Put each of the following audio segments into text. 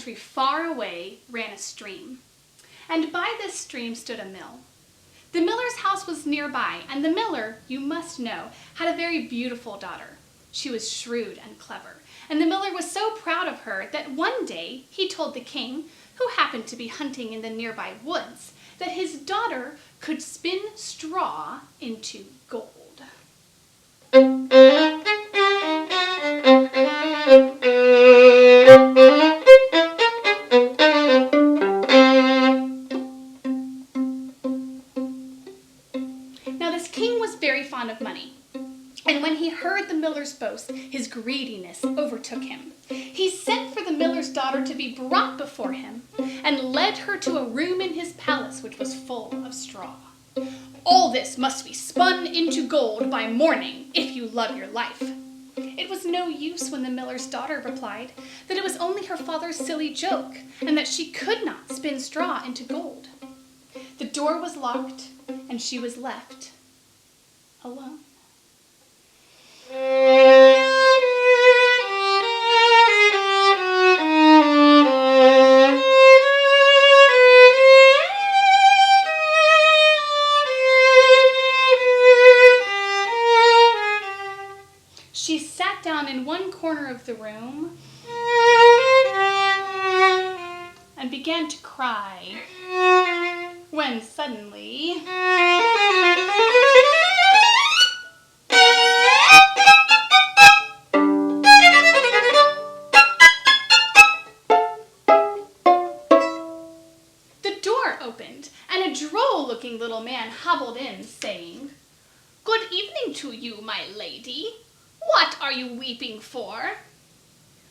country far away ran a stream, and by this stream stood a mill. The miller's house was nearby, and the miller, you must know, had a very beautiful daughter. She was shrewd and clever, and the miller was so proud of her that one day he told the king, who happened to be hunting in the nearby woods, that his daughter could spin straw into gold. Now this king was very fond of money, and when he heard the miller's boast, his greediness overtook him. He sent for the miller's daughter to be brought before him, and led her to a room in his palace which was full of straw. "All this must be spun into gold by morning, if you love your life." It was no use when the miller's daughter replied that it was only her father's silly joke, and that she could not spin straw into gold. The door was locked, and she was left alone. She sat down in one corner of the room and began to cry, when suddenly the door opened, and a droll-looking little man hobbled in, saying, "Good evening to you, my lady. What are you weeping for?"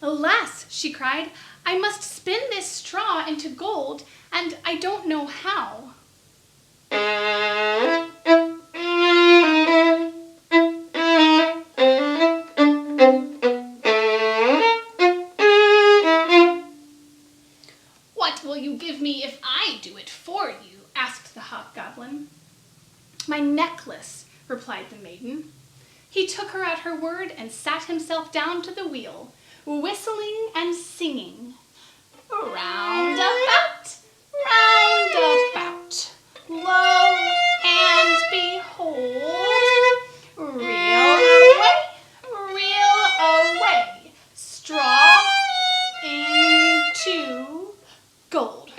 "Alas," she cried, "I must spin this straw into gold, and I don't know how." "What will you give me if I do it for you?" asked the hobgoblin. "My necklace," replied the maiden. He took her at her word and sat himself down to the wheel, whistling and singing, "Round about, lo and behold, reel away, straw into gold."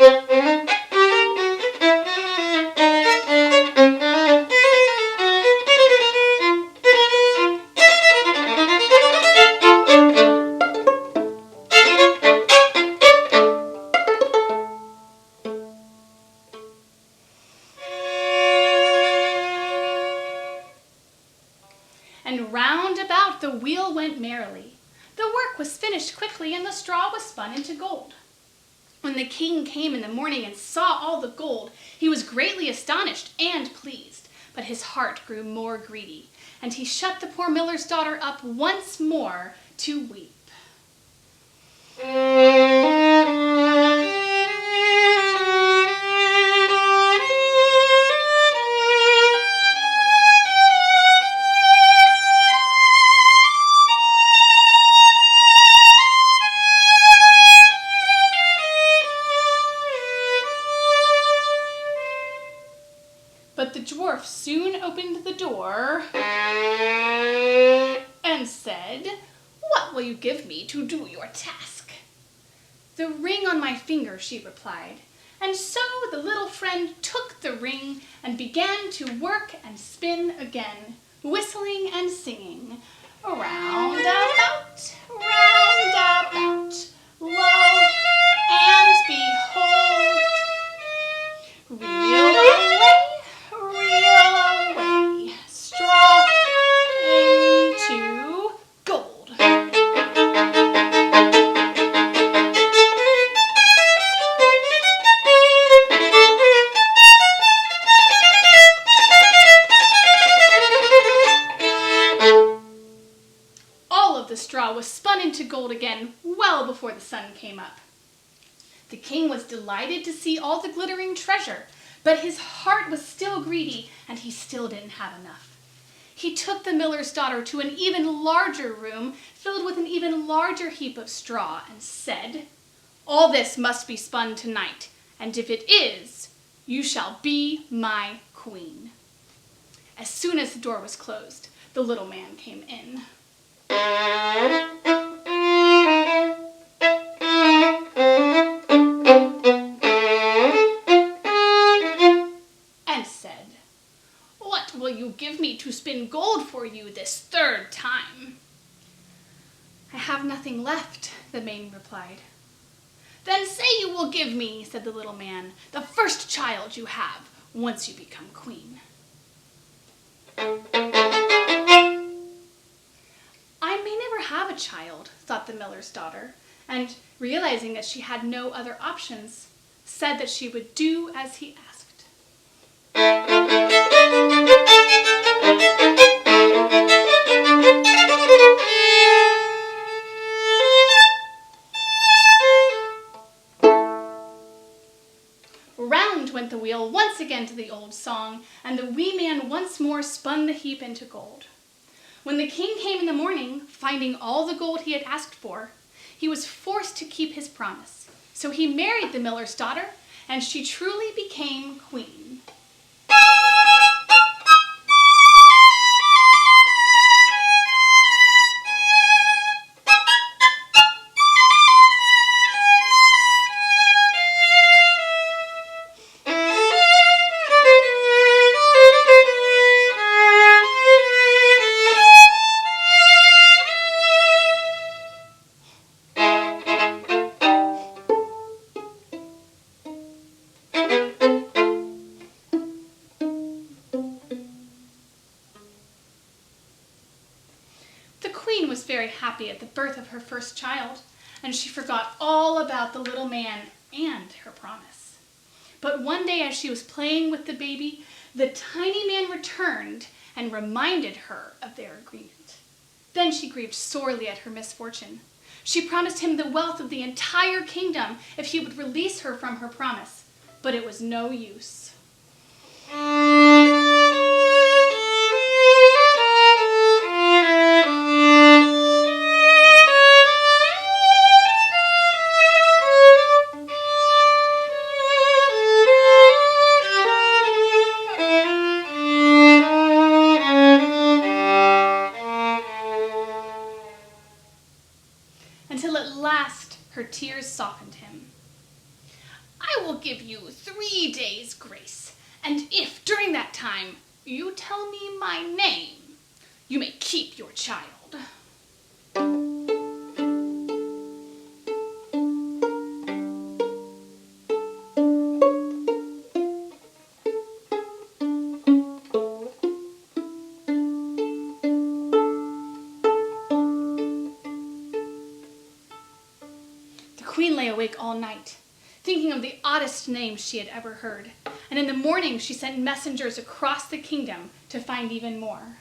And round about the wheel went merrily. The work was finished quickly, and the straw was spun into gold. When the king came in the morning and saw all the gold, he was greatly astonished and pleased, but his heart grew more greedy, and he shut the poor miller's daughter up once more to weep. But the dwarf soon opened the door and said, "What will you give me to do your task?" "The ring on my finger," she replied. And so the little friend took the ring and began to work and spin again, whistling and singing, "Round about, lo and behold, reel away, straw into gold." All of the straw was spun into gold again well before the sun came up. The king was delighted to see all the glittering treasure, but his heart was still greedy, and he still didn't have enough. He took the miller's daughter to an even larger room, filled with an even larger heap of straw, and said, All this must be spun tonight, and if it is, you shall be my queen." As soon as the door was closed, the little man came in. And said, "What will you give me to spin gold for you this third time?" "I have nothing left," the maiden replied. "Then say you will give me," said the little man, "the first child you have once you become queen." "I may never have a child," thought the miller's daughter, and realizing that she had no other options, said that she would do as he asked. Round went the wheel once again to the old song, and the wee man once more spun the heap into gold. When the king came in the morning, finding all the gold he had asked for, he was forced to keep his promise. So he married the miller's daughter, and she truly became queen. The queen was very happy at the birth of her first child, and she forgot all about the little man and her promise. But one day as she was playing with the baby, the tiny man returned and reminded her of their agreement. Then she grieved sorely at her misfortune. She promised him the wealth of the entire kingdom if he would release her from her promise, but it was no use. Until at last her tears softened him. "I will give you 3 days' grace, and if during that time you tell me my name, you may keep your child." The queen lay awake all night, thinking of the oddest names she had ever heard, and in the morning she sent messengers across the kingdom to find even more.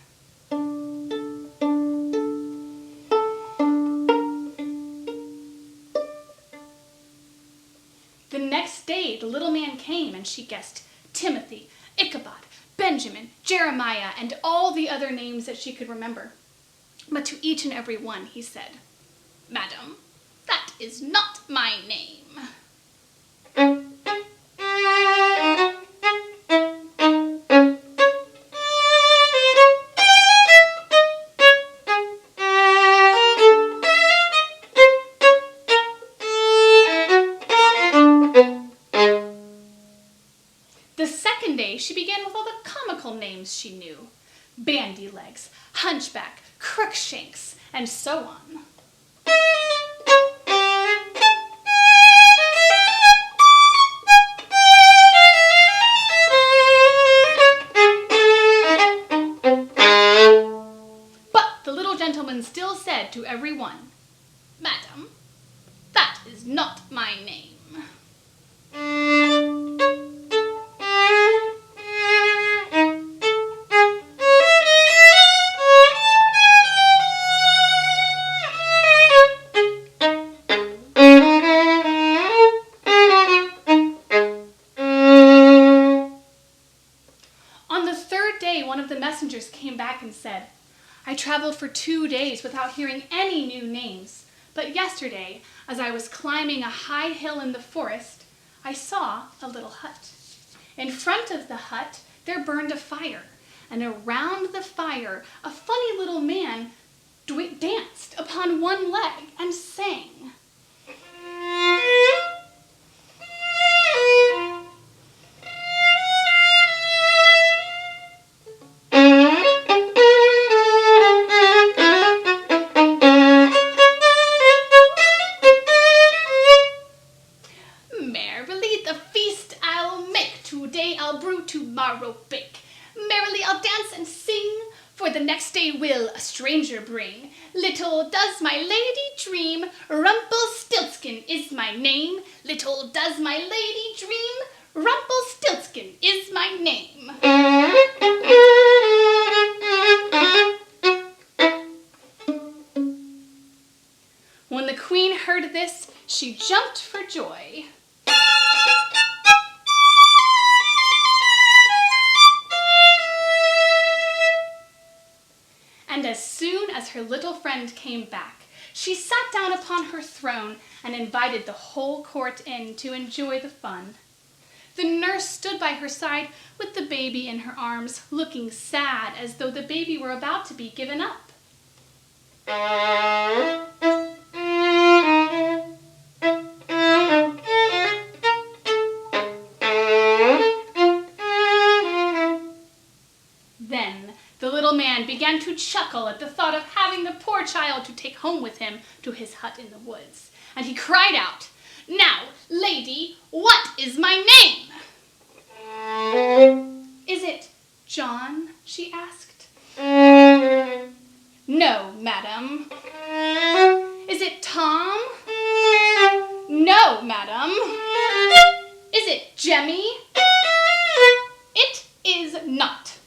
The next day the little man came, and she guessed Timothy, Ichabod, Benjamin, Jeremiah, and all the other names that she could remember. But to each and every one he said, "Madam, that is not my name." The second day she began with all the comical names she knew: Bandy Legs, Hunchback, Crookshanks, and so on. But the little gentleman still said to every one, "Madam, that is not my name." On the third day, one of the messengers came back and said, "I traveled for 2 days without hearing any new names, But yesterday, as I was climbing a high hill in the forest, I saw a little hut. In front of the hut, there burned a fire, and around the fire, a funny little man danced upon one leg and sang. Merrily the feast I'll make, today I'll brew, tomorrow bake. Merrily I'll dance and sing, for the next day will a stranger bring. Little does my lady dream, Rumpelstiltskin is my name. Little does my lady dream, Rumpelstiltskin is my name. When the queen heard this, she jumped for joy. And as soon as her little friend came back, she sat down upon her throne and invited the whole court in to enjoy the fun. The nurse stood by her side with the baby in her arms, looking sad as though the baby were about to be given up. Then the little man began to chuckle at the thought of having the poor child to take home with him to his hut in the woods, and he cried out, "Now, lady, what is my name?" "Is it John?" she asked. "No, madam." "Is it Tom?" "No, madam." "Is it Jemmy?" "It is not."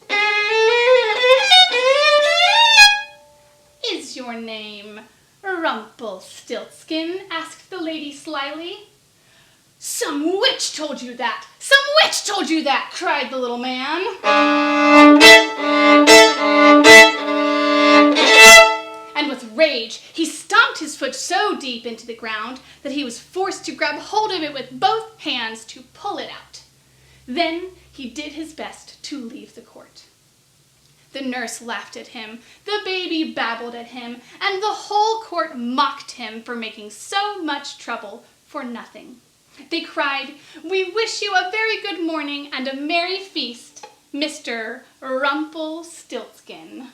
"Is your name Rumpelstiltskin?" asked the lady slyly. "Some witch told you that! Some witch told you that!" cried the little man. And with rage, he stomped his foot so deep into the ground that he was forced to grab hold of it with both hands to pull it out. Then he did his best to leave the court. The nurse laughed at him, the baby babbled at him, and the whole court mocked him for making so much trouble for nothing. They cried, "We wish you a very good morning and a merry feast, Mr. Rumpelstiltskin."